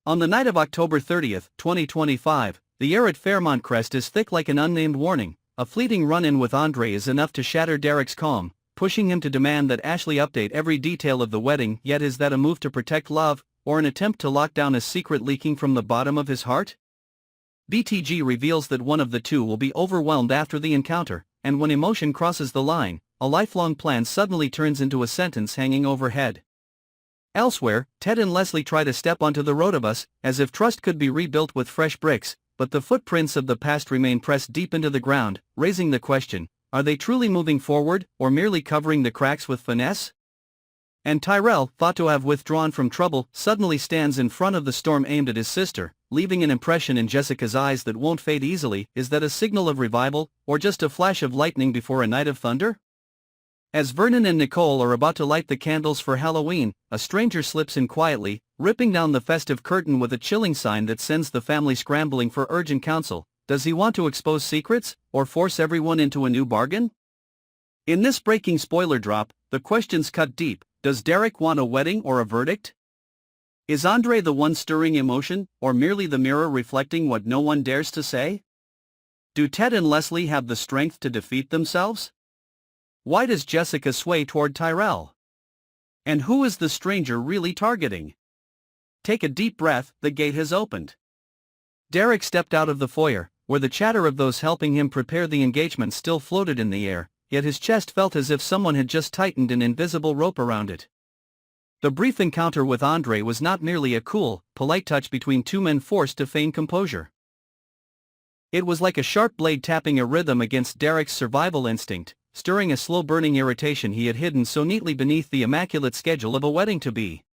On the night of October 30, 2025, the air at Fairmont Crest is thick like an unnamed warning. A fleeting run-in with Andre is enough to shatter Derek's calm, pushing him to demand that Ashley update every detail of the wedding. Yet is that a move to protect love, or an attempt to lock down a secret leaking from the bottom of his heart? BTG reveals that one of the two will be overwhelmed after the encounter, and when emotion crosses the line, a lifelong plan suddenly turns into a sentence hanging overhead. Elsewhere, Ted and Leslie try to step onto the road of us, as if trust could be rebuilt with fresh bricks, but the footprints of the past remain pressed deep into the ground, raising the question, are they truly moving forward, or merely covering the cracks with finesse? And Tyrell, thought to have withdrawn from trouble, suddenly stands in front of the storm aimed at his sister, leaving an impression in Jessica's eyes that won't fade easily. Is that a signal of revival, or just a flash of lightning before a night of thunder? As Vernon and Nicole are about to light the candles for Halloween, a stranger slips in quietly, ripping down the festive curtain with a chilling sign that sends the family scrambling for urgent counsel. Does he want to expose secrets, or force everyone into a new bargain? In this breaking spoiler drop, the questions cut deep. Does Derek want a wedding or a verdict? Is Andre the one stirring emotion, or merely the mirror reflecting what no one dares to say? Do Ted and Leslie have the strength to defeat themselves? Why does Jessica sway toward Tyrell? And who is the stranger really targeting? Take a deep breath, the gate has opened. Derek stepped out of the foyer, where the chatter of those helping him prepare the engagement still floated in the air, yet his chest felt as if someone had just tightened an invisible rope around it. The brief encounter with Andre was not merely a cool, polite touch between two men forced to feign composure. It was like a sharp blade tapping a rhythm against Derek's survival instinct, stirring a slow-burning irritation he had hidden so neatly beneath the immaculate schedule of a wedding-to-be.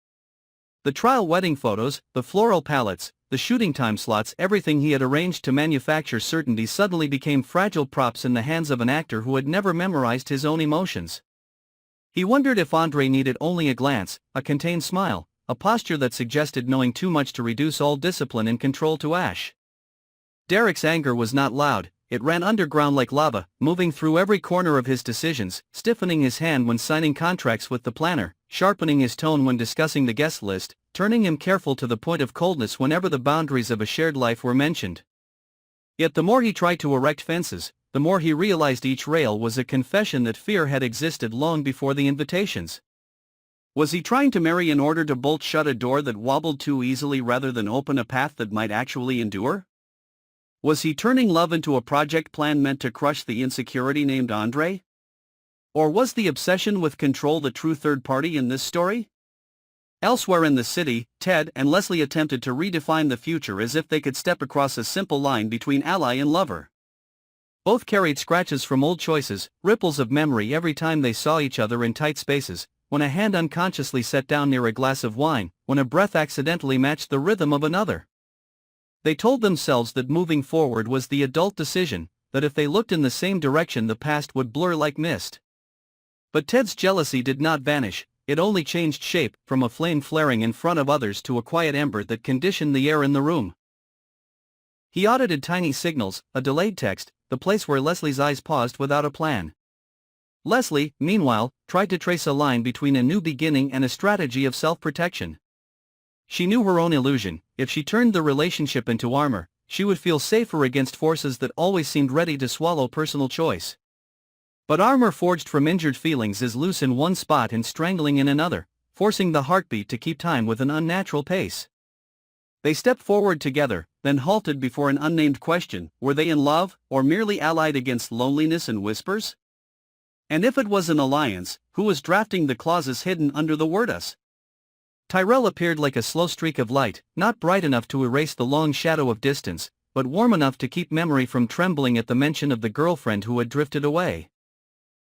The trial wedding photos, the floral palettes, the shooting time slots, everything he had arranged to manufacture certainty suddenly became fragile props in the hands of an actor who had never memorized his own emotions. He wondered if Andre needed only a glance, a contained smile, a posture that suggested knowing too much to reduce all discipline and control to ash. Derek's anger was not loud. It ran underground like lava, moving through every corner of his decisions, stiffening his hand when signing contracts with the planner, sharpening his tone when discussing the guest list, turning him careful to the point of coldness whenever the boundaries of a shared life were mentioned. Yet the more he tried to erect fences, the more he realized each rail was a confession that fear had existed long before the invitations. Was he trying to marry in order to bolt shut a door that wobbled too easily rather than open a path that might actually endure? Was he turning love into a project plan meant to crush the insecurity named Andre? Or was the obsession with control the true third party in this story? Elsewhere in the city, Ted and Leslie attempted to redefine the future as if they could step across a simple line between ally and lover. Both carried scratches from old choices, ripples of memory every time they saw each other in tight spaces, when a hand unconsciously set down near a glass of wine, when a breath accidentally matched the rhythm of another. They told themselves that moving forward was the adult decision, that if they looked in the same direction the past would blur like mist. But Ted's jealousy did not vanish, it only changed shape, from a flame flaring in front of others to a quiet ember that conditioned the air in the room. He audited tiny signals, a delayed text, the place where Leslie's eyes paused without a plan. Leslie, meanwhile, tried to trace a line between a new beginning and a strategy of self-protection. She knew her own illusion. If she turned the relationship into armor, she would feel safer against forces that always seemed ready to swallow personal choice. But armor forged from injured feelings is loose in one spot and strangling in another, forcing the heartbeat to keep time with an unnatural pace. They stepped forward together, then halted before an unnamed question: were they in love, or merely allied against loneliness and whispers? And if it was an alliance, who was drafting the clauses hidden under the word us? Tyrell appeared like a slow streak of light, not bright enough to erase the long shadow of distance, but warm enough to keep memory from trembling at the mention of the girlfriend who had drifted away.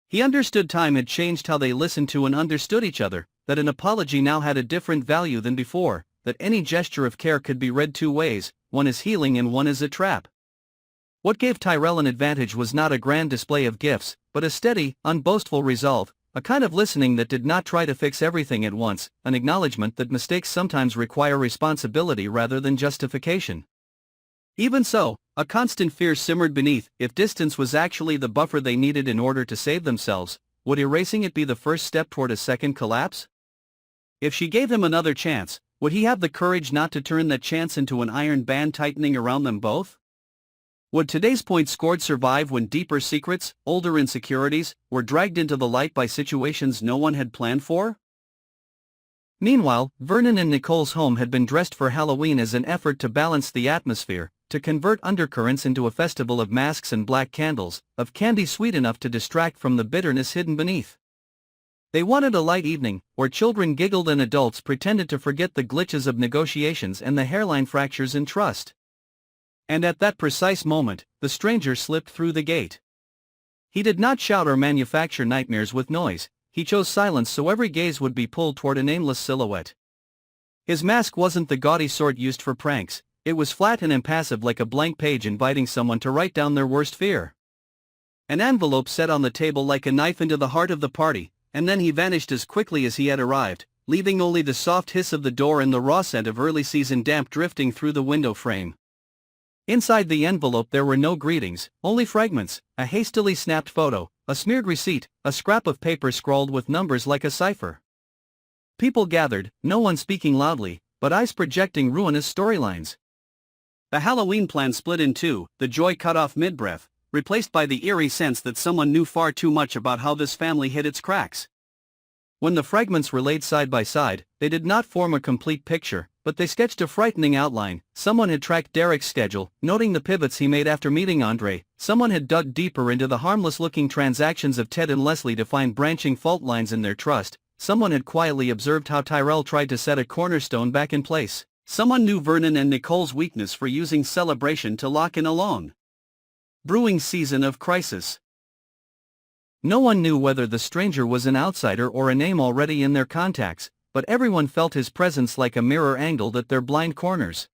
He understood time had changed how they listened to and understood each other, that an apology now had a different value than before, that any gesture of care could be read two ways, one as healing and one as a trap. What gave Tyrell an advantage was not a grand display of gifts, but a steady, unboastful resolve, a kind of listening that did not try to fix everything at once, an acknowledgement that mistakes sometimes require responsibility rather than justification. Even so, a constant fear simmered beneath. If distance was actually the buffer they needed in order to save themselves, would erasing it be the first step toward a second collapse? If she gave him another chance, Would he have the courage not to turn that chance into an iron band tightening around them both? Would today's point scored survive when deeper secrets, older insecurities, were dragged into the light by situations no one had planned for? Meanwhile, Vernon and Nicole's home had been dressed for Halloween as an effort to balance the atmosphere, to convert undercurrents into a festival of masks and black candles, of candy sweet enough to distract from the bitterness hidden beneath. They wanted a light evening, where children giggled and adults pretended to forget the glitches of negotiations and the hairline fractures in trust. And at that precise moment, the stranger slipped through the gate. He did not shout or manufacture nightmares with noise, he chose silence so every gaze would be pulled toward an aimless silhouette. His mask wasn't the gaudy sort used for pranks, it was flat and impassive like a blank page inviting someone to write down their worst fear. An envelope set on the table like a knife into the heart of the party, and then he vanished as quickly as he had arrived, leaving only the soft hiss of the door and the raw scent of early-season damp drifting through the window frame. Inside the envelope there were no greetings, only fragments, a hastily snapped photo, a smeared receipt, a scrap of paper scrawled with numbers like a cipher. People gathered, no one speaking loudly, but eyes projecting ruinous storylines. The Halloween plan split in two, the joy cut off mid-breath, replaced by the eerie sense that someone knew far too much about how this family hid its cracks. When the fragments were laid side by side, they did not form a complete picture, but they sketched a frightening outline. Someone had tracked Derek's schedule, noting the pivots he made after meeting Andre. Someone had dug deeper into the harmless-looking transactions of Ted and Leslie to find branching fault lines in their trust. Someone had quietly observed how Tyrell tried to set a cornerstone back in place. Someone knew Vernon and Nicole's weakness for using celebration to lock in a long brewing season of crisis. No one knew whether the stranger was an outsider or a name already in their contacts, but everyone felt his presence like a mirror angled at their blind corners.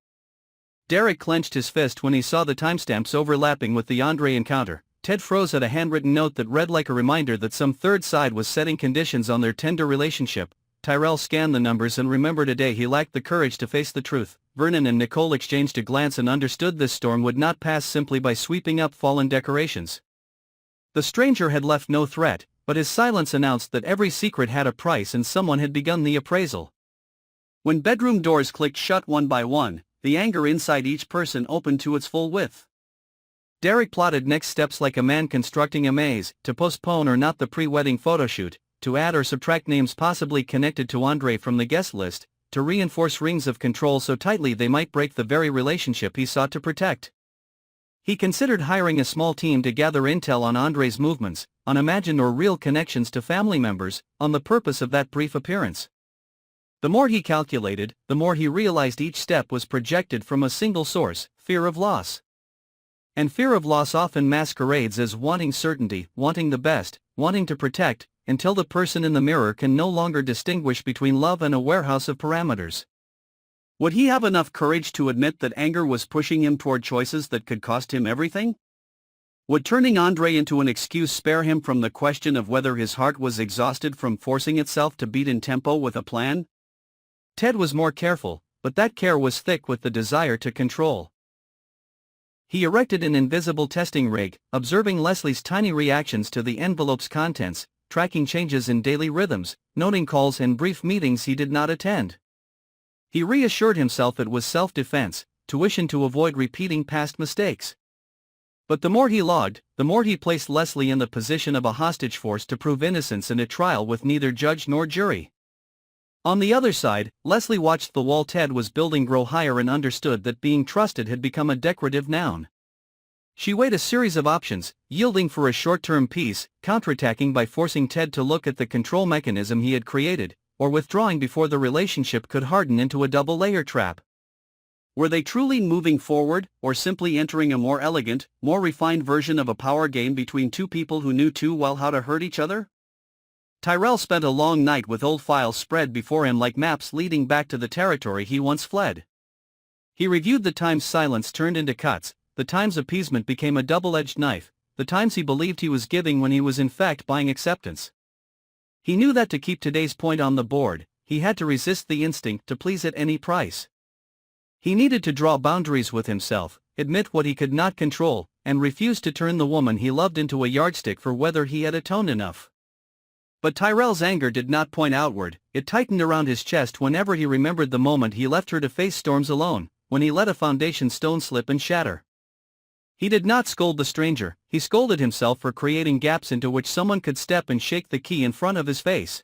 Derek clenched his fist when he saw the timestamps overlapping with the Andre encounter. Ted froze at a handwritten note that read like a reminder that some third side was setting conditions on their tender relationship. Tyrell scanned the numbers and remembered a day he lacked the courage to face the truth. Vernon and Nicole exchanged a glance and understood this storm would not pass simply by sweeping up fallen decorations. The stranger had left no threat, but his silence announced that every secret had a price and someone had begun the appraisal. When bedroom doors clicked shut one by one, the anger inside each person opened to its full width. Derek plotted next steps like a man constructing a maze, to postpone or not the pre-wedding photoshoot, to add or subtract names possibly connected to Andre from the guest list, to reinforce rings of control so tightly they might break the very relationship he sought to protect. He considered hiring a small team to gather intel on Andre's movements, on imagined or real connections to family members, on the purpose of that brief appearance. The more he calculated, the more he realized each step was projected from a single source: fear of loss. And fear of loss often masquerades as wanting certainty, wanting the best, wanting to protect, until the person in the mirror can no longer distinguish between love and a warehouse of parameters. Would he have enough courage to admit that anger was pushing him toward choices that could cost him everything? Would turning Andre into an excuse spare him from the question of whether his heart was exhausted from forcing itself to beat in tempo with a plan? Ted was more careful, but that care was thick with the desire to control. He erected an invisible testing rig, observing Leslie's tiny reactions to the envelope's contents, tracking changes in daily rhythms, noting calls and brief meetings he did not attend. He reassured himself it was self-defense, tuition to avoid repeating past mistakes. But the more he logged, the more he placed Leslie in the position of a hostage forced to prove innocence in a trial with neither judge nor jury. On the other side, Leslie watched the wall Ted was building grow higher and understood that being trusted had become a decorative noun. She weighed a series of options, yielding for a short-term peace, counterattacking by forcing Ted to look at the control mechanism he had created, or withdrawing before the relationship could harden into a double-layer trap. Were they truly moving forward, or simply entering a more elegant, more refined version of a power game between two people who knew too well how to hurt each other? Tyrell spent a long night with old files spread before him like maps leading back to the territory he once fled. He reviewed the times silence turned into cuts, the times appeasement became a double-edged knife, the times he believed he was giving when he was in fact buying acceptance. He knew that to keep today's point on the board, he had to resist the instinct to please at any price. He needed to draw boundaries with himself, admit what he could not control, and refuse to turn the woman he loved into a yardstick for whether he had atoned enough. But Tyrell's anger did not point outward, it tightened around his chest whenever he remembered the moment he left her to face storms alone, when he let a foundation stone slip and shatter. He did not scold the stranger, he scolded himself for creating gaps into which someone could step and shake the key in front of his face.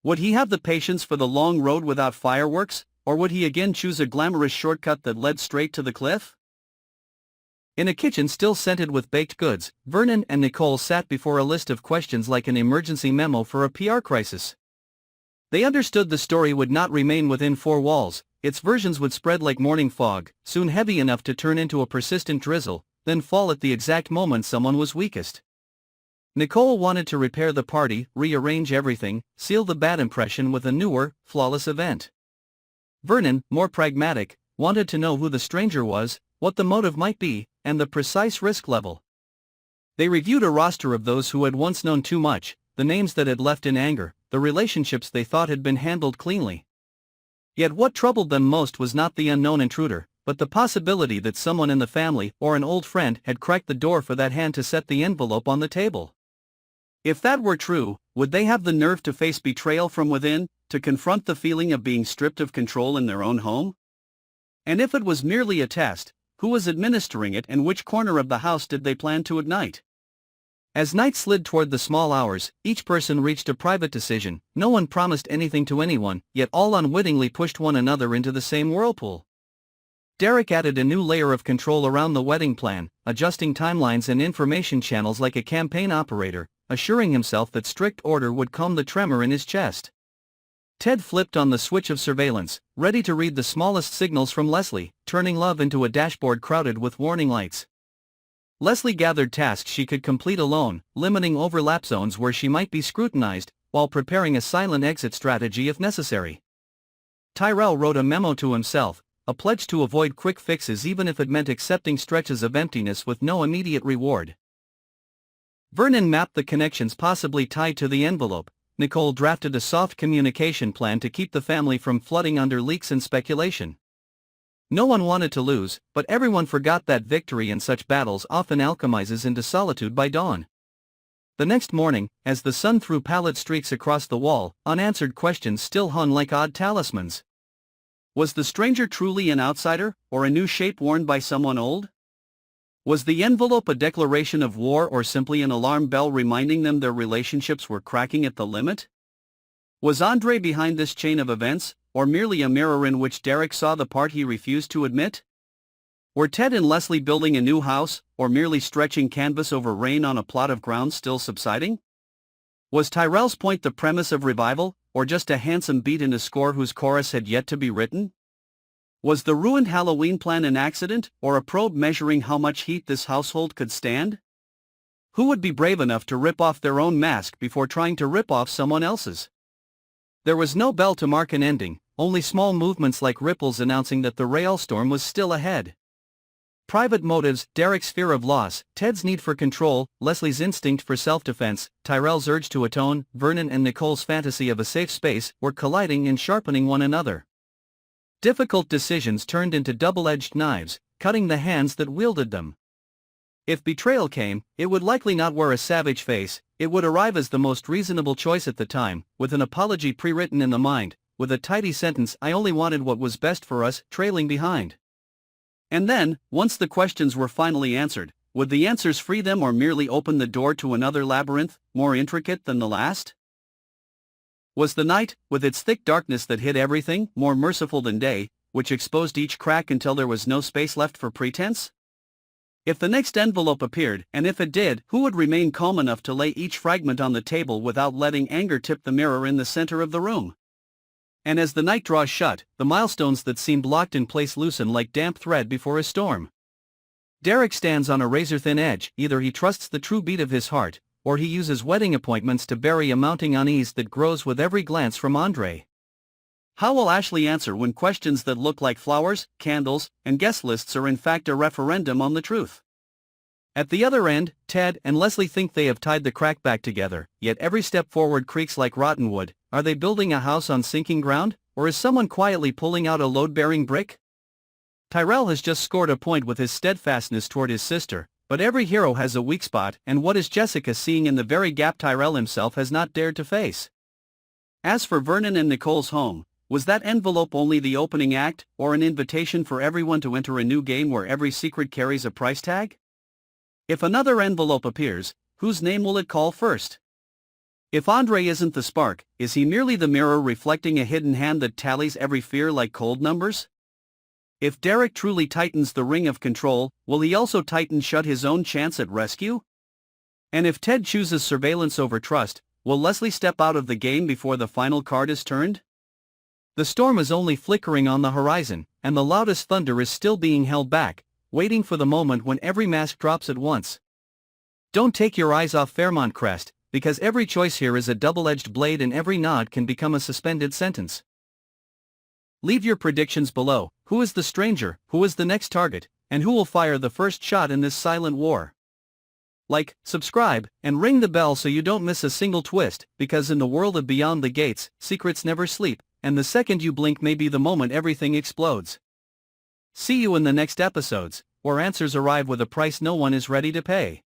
Would he have the patience for the long road without fireworks, or would he again choose a glamorous shortcut that led straight to the cliff? In a kitchen still scented with baked goods, Vernon and Nicole sat before a list of questions like an emergency memo for a PR crisis. They understood the story would not remain within four walls, its versions would spread like morning fog, soon heavy enough to turn into a persistent drizzle, then fall at the exact moment someone was weakest. Nicole wanted to repair the party, rearrange everything, seal the bad impression with a newer, flawless event. Vernon, more pragmatic, wanted to know who the stranger was, what the motive might be, and the precise risk level. They reviewed a roster of those who had once known too much, the names that had left in anger, the relationships they thought had been handled cleanly. Yet what troubled them most was not the unknown intruder, but the possibility that someone in the family or an old friend had cracked the door for that hand to set the envelope on the table. If that were true, would they have the nerve to face betrayal from within, to confront the feeling of being stripped of control in their own home? And if it was merely a test, who was administering it and which corner of the house did they plan to ignite? As night slid toward the small hours, each person reached a private decision, no one promised anything to anyone, yet all unwittingly pushed one another into the same whirlpool. Derek added a new layer of control around the wedding plan, adjusting timelines and information channels like a campaign operator, assuring himself that strict order would calm the tremor in his chest. Ted flipped on the switch of surveillance, ready to read the smallest signals from Leslie, turning love into a dashboard crowded with warning lights. Leslie gathered tasks she could complete alone, limiting overlap zones where she might be scrutinized, while preparing a silent exit strategy if necessary. Tyrell wrote a memo to himself, a pledge to avoid quick fixes even if it meant accepting stretches of emptiness with no immediate reward. Vernon mapped the connections possibly tied to the envelope. Nicole drafted a soft communication plan to keep the family from flooding under leaks and speculation. No one wanted to lose, but everyone forgot that victory in such battles often alchemizes into solitude by dawn. The next morning, as the sun threw pallid streaks across the wall, unanswered questions still hung like odd talismans. Was the stranger truly an outsider, or a new shape worn by someone old? Was the envelope a declaration of war or simply an alarm bell reminding them their relationships were cracking at the limit? Was Andre behind this chain of events, or merely a mirror in which Derek saw the part he refused to admit? Were Ted and Leslie building a new house, or merely stretching canvas over rain on a plot of ground still subsiding? Was Tyrell's point the premise of revival, or just a handsome beat in a score whose chorus had yet to be written? Was the ruined Halloween plan an accident, or a probe measuring how much heat this household could stand? Who would be brave enough to rip off their own mask before trying to rip off someone else's? There was no bell to mark an ending, only small movements like ripples announcing that the railstorm was still ahead. Private motives, Derek's fear of loss, Ted's need for control, Leslie's instinct for self-defense, Tyrell's urge to atone, Vernon and Nicole's fantasy of a safe space, were colliding and sharpening one another. Difficult decisions turned into double-edged knives, cutting the hands that wielded them. If betrayal came, it would likely not wear a savage face, it would arrive as the most reasonable choice at the time, with an apology pre-written in the mind, with a tidy sentence, "I only wanted what was best for us," trailing behind. And then, once the questions were finally answered, would the answers free them or merely open the door to another labyrinth, more intricate than the last? Was the night, with its thick darkness that hid everything, more merciful than day, which exposed each crack until there was no space left for pretense? If the next envelope appeared, and if it did, who would remain calm enough to lay each fragment on the table without letting anger tip the mirror in the center of the room? And as the night draws shut, the milestones that seemed locked in place loosen like damp thread before a storm. Derek stands on a razor-thin edge, either he trusts the true beat of his heart, or he uses wedding appointments to bury a mounting unease that grows with every glance from Andre. How will Ashley answer when questions that look like flowers, candles, and guest lists are in fact a referendum on the truth? At the other end, Ted and Leslie think they have tied the crack back together, yet every step forward creaks like rotten wood. Are they building a house on sinking ground, or is someone quietly pulling out a load-bearing brick? Tyrell has just scored a point with his steadfastness toward his sister, But every hero has a weak spot, and what is Jessica seeing in the very gap Tyrell himself has not dared to face? As for Vernon and Nicole's home, was that envelope only the opening act, or an invitation for everyone to enter a new game where every secret carries a price tag? If another envelope appears, whose name will it call first? If Andre isn't the spark, is he merely the mirror reflecting a hidden hand that tallies every fear like cold numbers? If Derek truly tightens the ring of control, will he also tighten shut his own chance at rescue? And if Ted chooses surveillance over trust, will Leslie step out of the game before the final card is turned? The storm is only flickering on the horizon, and the loudest thunder is still being held back, waiting for the moment when every mask drops at once. Don't take your eyes off Fairmont Crest, because every choice here is a double-edged blade and every nod can become a suspended sentence. Leave your predictions below. Who is the stranger, who is the next target, and who will fire the first shot in this silent war? Like, subscribe, and ring the bell so you don't miss a single twist, because in the world of Beyond the Gates, secrets never sleep, and the second you blink may be the moment everything explodes. See you in the next episodes, where answers arrive with a price no one is ready to pay.